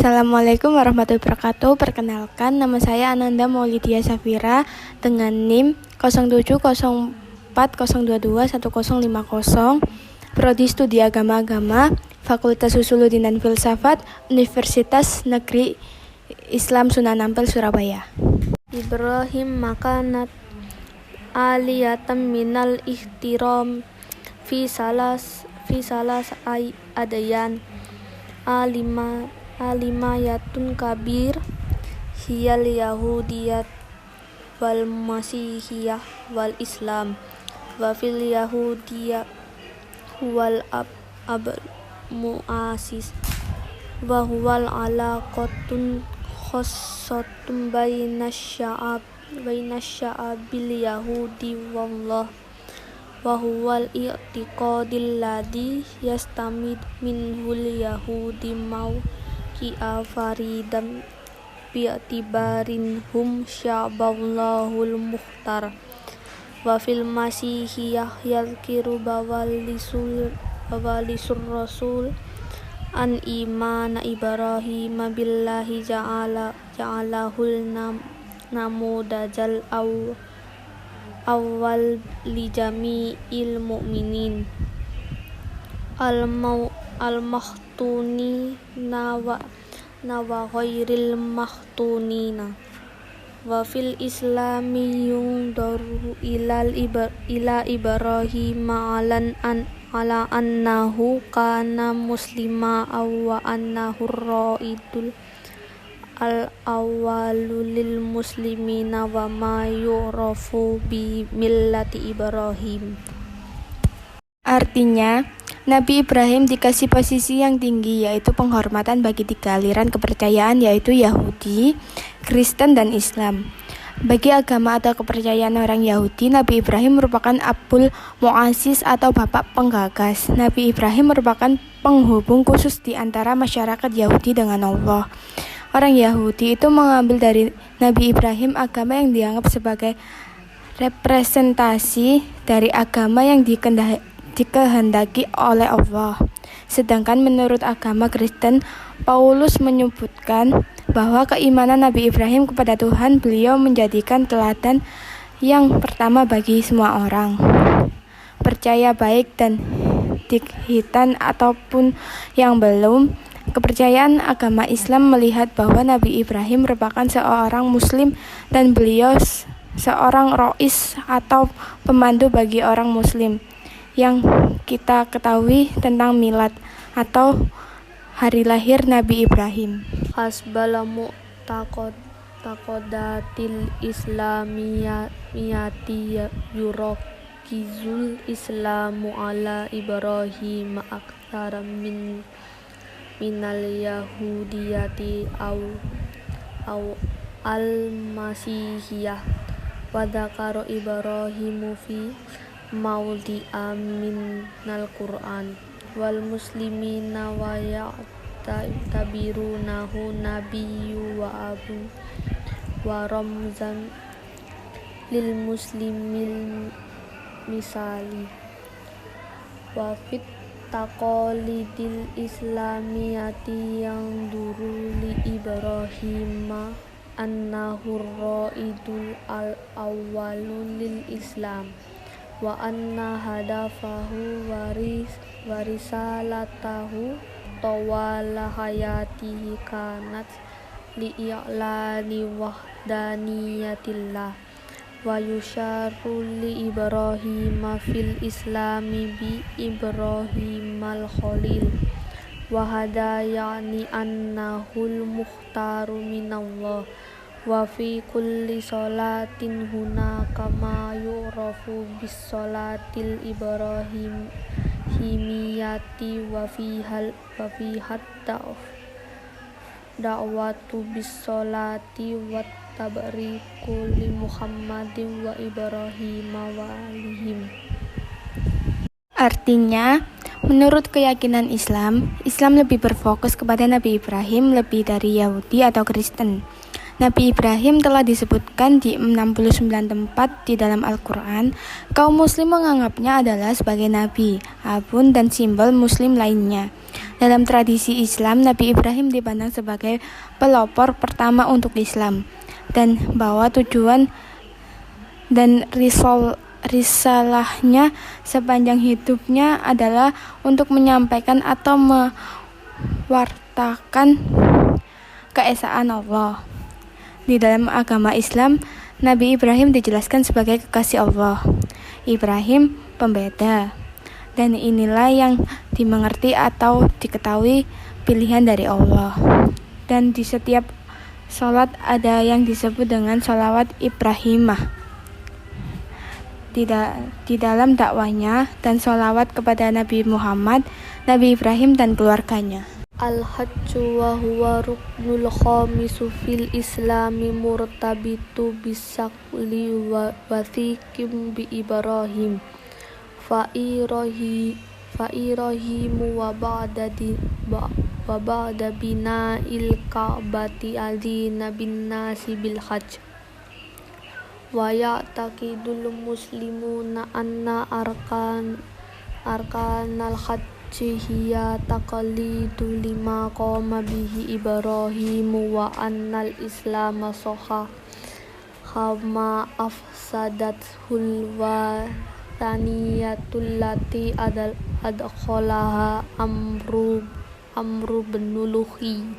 Assalamualaikum warahmatullahi wabarakatuh. Perkenalkan, nama saya Ananda Maulidia Safira dengan NIM 0704022150, Prodi Studi Agama, Fakultas Usuluddin dan Filsafat, Universitas Negeri Islam Sunan Ampel, Surabaya. Ibrahim makanat aliyatan minal ihtiram fi salas adayan alimayatun kabir hiyal yahudiyat wal masihiyah wal islam wa fil yahudiyah wal ab muasis wa huwal alaqatun khassatun bainasya'abil yahudi wallah wa huwal i'tiqadil ladzi yastamid minhul yahudi mauqi'a faridan bi'tibarin hum sya'ballahul mukhtar wa fil masihiyah yadhkiru bawalisul rasul an imana Ibrahim billahi ja'alahul namudajal awal li jami'il mu'minin al-makhtuni nawa ghairil makhtunina wa fil islami yundaru ila Ibrahim ala annahu kana muslima wa annahu ra'idul al-awwalu lil muslimina wa ma yu'rafu bi millati Ibrahim. Artinya, Nabi Ibrahim dikasih posisi yang tinggi, yaitu penghormatan bagi 3 aliran kepercayaan, yaitu Yahudi, Kristen, dan Islam. Bagi agama atau kepercayaan orang Yahudi, Nabi Ibrahim merupakan Abul Mu'assis atau bapak penggagas. Nabi Ibrahim merupakan penghubung khusus di antara masyarakat Yahudi dengan Allah. Orang Yahudi itu mengambil dari Nabi Ibrahim agama yang dianggap sebagai representasi dari agama yang dikehendaki oleh Allah. Sedangkan menurut agama Kristen, Paulus menyebutkan bahwa keimanan Nabi Ibrahim kepada Tuhan, beliau menjadikan teladan yang pertama bagi semua orang. Percaya baik dan dikhitan ataupun yang belum, kepercayaan agama Islam melihat bahwa Nabi Ibrahim merupakan seorang muslim dan beliau seorang rois atau pemandu bagi orang muslim. Yang kita ketahui tentang milad atau hari lahir Nabi Ibrahim. Hasbal mu'taqadatil islamiyati yurakizul islamu ala Ibrahim aktsara minal yahudiyati aw al-masihiyah wa dzakara Ibrahimu fi mawdi'a minal Qur'an wal muslimina wa ya'tabirunahu nabiyyu wa abu wa ramzan lil muslimil misali wa fit taqalidil islamiyati yang duru li Ibrahim annahu ra'idul al-awwalu lil islam wa anna hadafahu warisalatahu tawala hayatihi kanat li'ilani wahdaniyatillah wa yusharu li Ibrahim fil islami bi Ibrahimal khalil wa hadayani annahul mukhtaru minallah wa fi kulli salatin hunaka ma yu'rafu bis salatil ibrahimiyati wa fi hatta da'watu bis salati wat tabriku li Muhammadin wa Ibrahim wa alihim. Artinya, menurut keyakinan Islam lebih berfokus kepada Nabi Ibrahim lebih dari Yahudi atau Kristen. Nabi Ibrahim telah disebutkan di 69 tempat di dalam Al-Quran. Kaum muslim menganggapnya adalah sebagai nabi, abun, dan simbol muslim lainnya. Dalam tradisi Islam, Nabi Ibrahim dipandang sebagai pelopor pertama untuk Islam, dan bahwa tujuan dan risalahnya sepanjang hidupnya adalah untuk menyampaikan atau mewartakan keesaan Allah. Di dalam agama Islam, Nabi Ibrahim dijelaskan sebagai kekasih Allah. Ibrahim pembeda, dan inilah yang dimengerti atau diketahui pilihan dari Allah. Dan di setiap sholat ada yang disebut dengan sholawat Ibrahimah. Di dalam dakwahnya dan sholawat kepada Nabi Muhammad, Nabi Ibrahim dan keluarganya. Al-hajju wa huwa ruknul khamisu fil islami murtabitu bisakli wa wathikim bi Ibrahim fa irahimu wa ba'da bina'il ka'bati adina bin nasi bil hajj wa ya'taqidul muslimuna anna arkanal hajj hiya taqlidu lima qama bihi Ibrahim wa annal islam soha ma afsadathul wa taniyatul lati adkholaha amru benuluhi.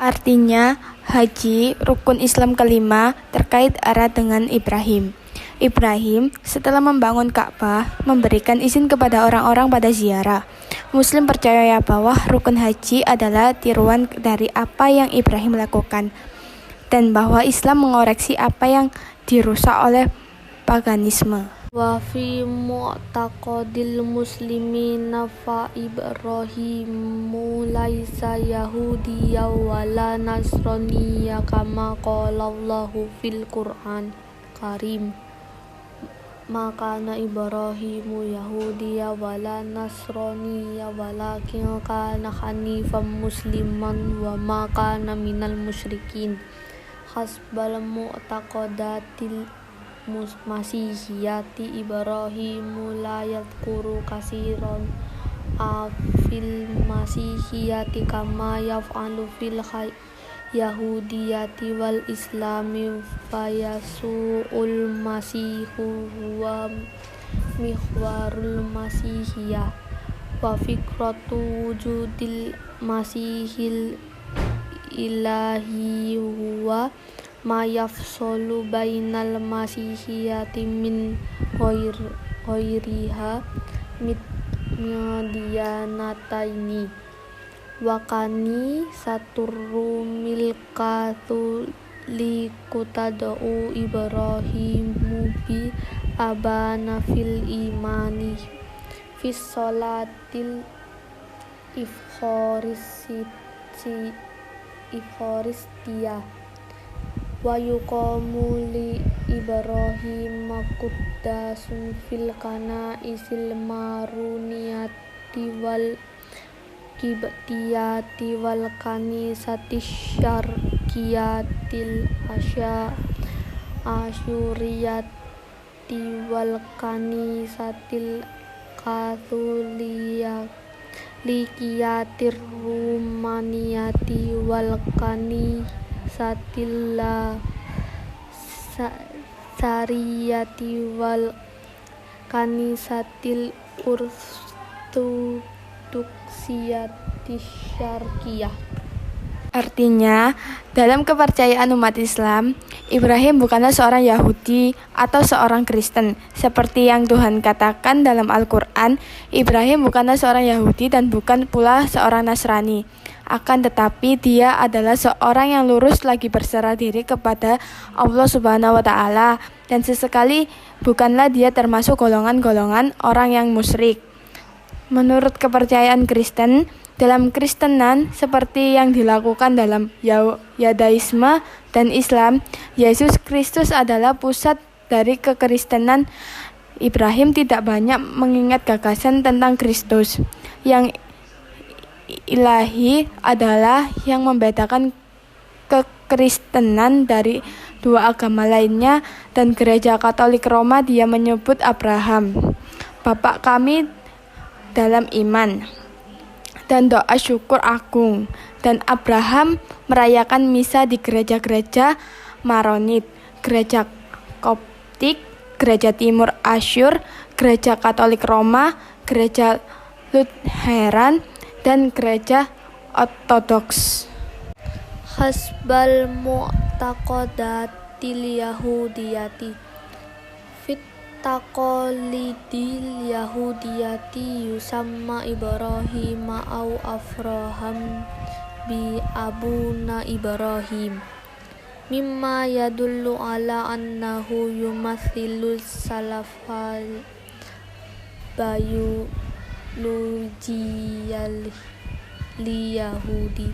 Artinya, haji rukun Islam kelima terkait erat dengan Ibrahim. Ibrahim setelah membangun Ka'bah memberikan izin kepada orang-orang pada ziarah. Muslim percaya bahwa rukun haji adalah tiruan dari apa yang Ibrahim lakukan, dan bahwa Islam mengoreksi apa yang dirusak oleh paganisme. Wa fi mu'taqadil muslimina fa Ibrahimu laisa yahudiyya wala nasraniyya kama qala Allahu fil Qur'an Karim. Maka Ibrahimu Yahudiya wala Nasraniya walakin kana hanifan musliman wa ma kana minal musyrikin hasbal mu'taqadatil masihiyati Ibrahimu la yadhkuru kasiran fil masihiyati kama yaf'alu fil Yahudiyati wal Islami fayasu'ul masihu wa mihwarul masihiyah wa fikratu wujudil masihil ilahi huwa ma yafsolu bainal masihiyati min ghairiha diyanataini wakani saturru milkatu likutada'u Ibrahimu bi abana fil imani fis sholatil ifkhoristiyah wa yuqamu li Ibrahim quddasun fil kanaisil maruniyati wal kibtiyati wal kanisati syarqiyatil asyuriyati wal kanisatil katolikiyatir rumaniyati wal kanisatil sariyati wal kanisatil ortodoksiyati syarqiyah. Artinya, dalam kepercayaan umat Islam, Ibrahim bukanlah seorang Yahudi atau seorang Kristen. Seperti yang Tuhan katakan dalam Al-Quran, Ibrahim bukanlah seorang Yahudi dan bukan pula seorang Nasrani. Akan tetapi dia adalah seorang yang lurus lagi berserah diri kepada Allah Subhanahu wa Ta'ala, dan sesekali bukanlah dia termasuk golongan-golongan orang yang musyrik. Menurut kepercayaan Kristen, dalam Kristenan seperti yang dilakukan dalam Yadaisme dan Islam, Yesus Kristus adalah pusat dari kekristenan. Ibrahim tidak banyak mengingat gagasan tentang Kristus. Yang ilahi adalah yang membedakan kekristenan dari dua agama lainnya, dan Gereja Katolik Roma dia menyebut Abraham, Bapak kami dalam iman. dan doa syukur agung. Dan Abraham merayakan misa di gereja-gereja Maronit, gereja Koptik, gereja Timur Asyur, gereja Katolik Roma, gereja Lutheran, dan gereja Ortodoks. Hasbal mu'taqadatil yahudiyati fit taqalidil yahudiyati yusamma Ibrahim au Afraham bi abuna Ibrahim mimma yadullu ala annahu yumathilu salafal bayulujiyal liyahudi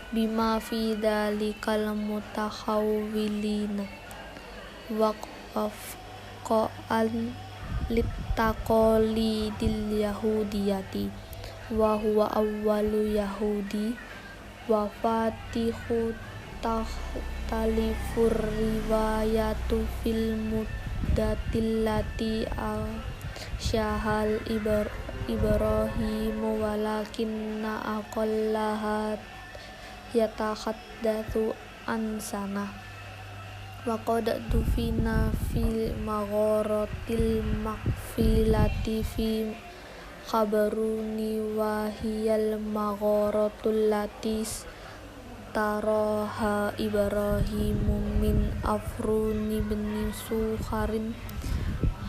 bima fi dalikal mutakhawwilina waqafqan littaqalidil yahudiyati wa huwa awwalu yahudi wa fatihu takhtalifur riwayatu fil muddatil lati syahal Ibrahim walakinna aqallaha yatakhaddatsu an sana wa qad dufina fil magharatil makfilati fi khabaruni wa hiyal magharatul latis taraha Ibrahim min afruni bin sukharin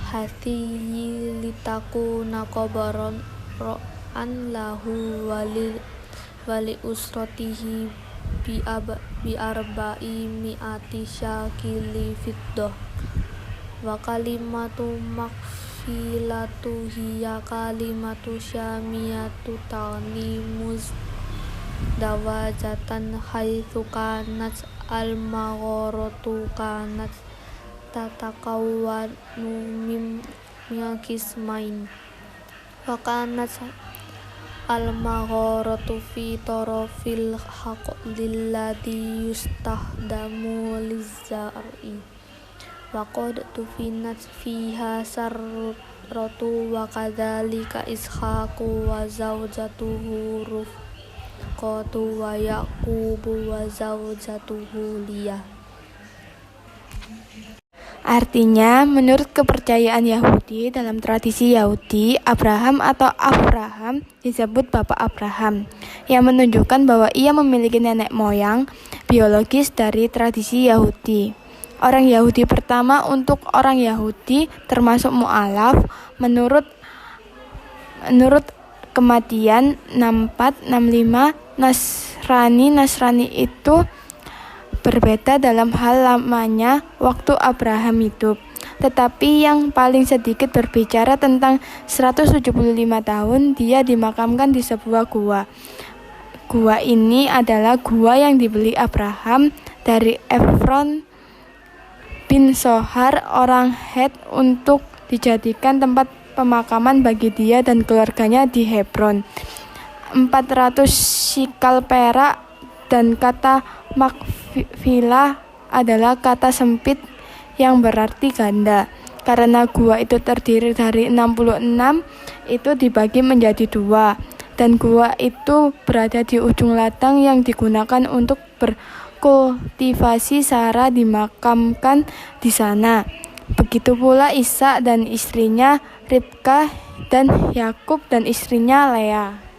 hatiyi litakuna qabaran an lahu wali usratihi bi arba'i mi'ati syakili fiddah wa kalimatu makfilatu hiya kalimatu syamiyatu tani dawajatan haitsu kanat al-magharatu kanat tatakawwanu min qismain wa kanat al-magharatu fi tarafil haqlil ladhi yustahdamu lizzar'i wa qad tufinat fiha sarratu wa kadzalika ishaqu wa zawjatuhu Rufqatu wa Yaqubu wa zawjatuhu Liyah. Artinya, menurut kepercayaan Yahudi, dalam tradisi Yahudi, Abraham atau Avraham disebut Bapak Abraham, yang menunjukkan bahwa ia memiliki nenek moyang biologis dari tradisi Yahudi. Orang Yahudi pertama untuk orang Yahudi termasuk mu'alaf menurut kematian 6465 Nasrani itu berbeda dalam hal lamanya waktu Abraham hidup. Tetapi yang paling sedikit berbicara tentang 175 tahun dia dimakamkan di sebuah gua. Gua ini adalah gua yang dibeli Abraham dari Efron bin Sohar orang Het untuk dijadikan tempat pemakaman bagi dia dan keluarganya di Hebron. 400 sikal perak, dan kata makfilah adalah kata sempit yang berarti ganda. Karena gua itu terdiri dari 66, itu dibagi menjadi 2, dan gua itu berada di ujung ladang yang digunakan untuk berkultivasi. Sarah dimakamkan di sana. Begitu pula Ishak dan istrinya Ribkah dan Yakub dan istrinya Lea.